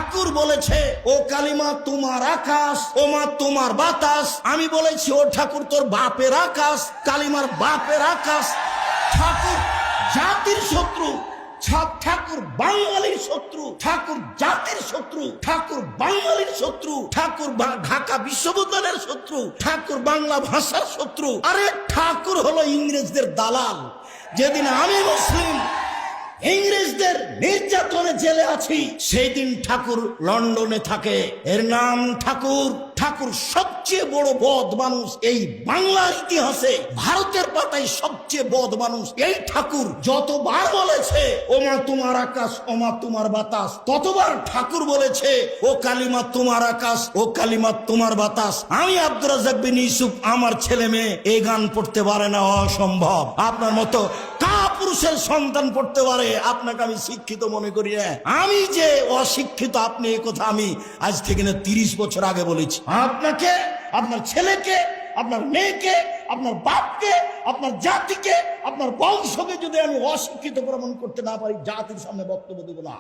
ঠাকুর বলেছে ও কালিমা তোমার আকাশ, ও মা তোমার বাতাস। আমি বলেছি ও ঠাকুর তোর বাপের আকাশ, কালিমার বাপের আকাশ। ঠাকুর জাতির শত্রু, ঠাকুর বাঙালির শত্রু, ঠাকুর জাতির শত্রু, ঠাকুর বাঙালির শত্রু, ঠাকুর ঢাকা বিশ্ববিদ্যালয়ের শত্রু, ঠাকুর বাংলা ভাষার শত্রু। আরে ঠাকুর হলো ইংরেজদের দালাল। যেদিন আমি মুসলিম ইংরেজদের নির্যাতনে জেলে আছি, সেই দিন ঠাকুর লন্ডনে থাকে। এর নাম ঠাকুর। ঠাকুর সবচেয়ে বড় বদ মানুষ এই বাংলার ইতিহাসে, ভারতের পাতায় সবচেয়ে বদ মানুষ এই ঠাকুর। যতবার বলেছে ও মা তোমার আকাশ, ও মা তোমার বাতাস, ততবার ঠাকুর বলেছে ও কালিমা তোমার আকাশ, ও কালিমা তোমার বাতাস। আমি আব্দুর রাজ্জাক বিন ইউসুফ, আমার ছেলে মেয়ে এই গান পড়তে পারে না, অসম্ভব। আপনার মতো কাপুরুষের সন্তান পড়তে পারে, আপনাকে আমি শিক্ষিত মনে করি না। আমি যে অশিক্ষিত আপনি এই কথা আমি আজ থেকে না 30 বছর আগে বলেছি। আপনাকে, আপনার ছেলেকে, আপনার মেয়েকে, আপনার বাপকে, আপনার জাতিকে, আপনার বংশকে যদি আমি অশিক্ষিত প্রমাণ করতে না পারি, জাতির সামনে বক্তব্য দেব না।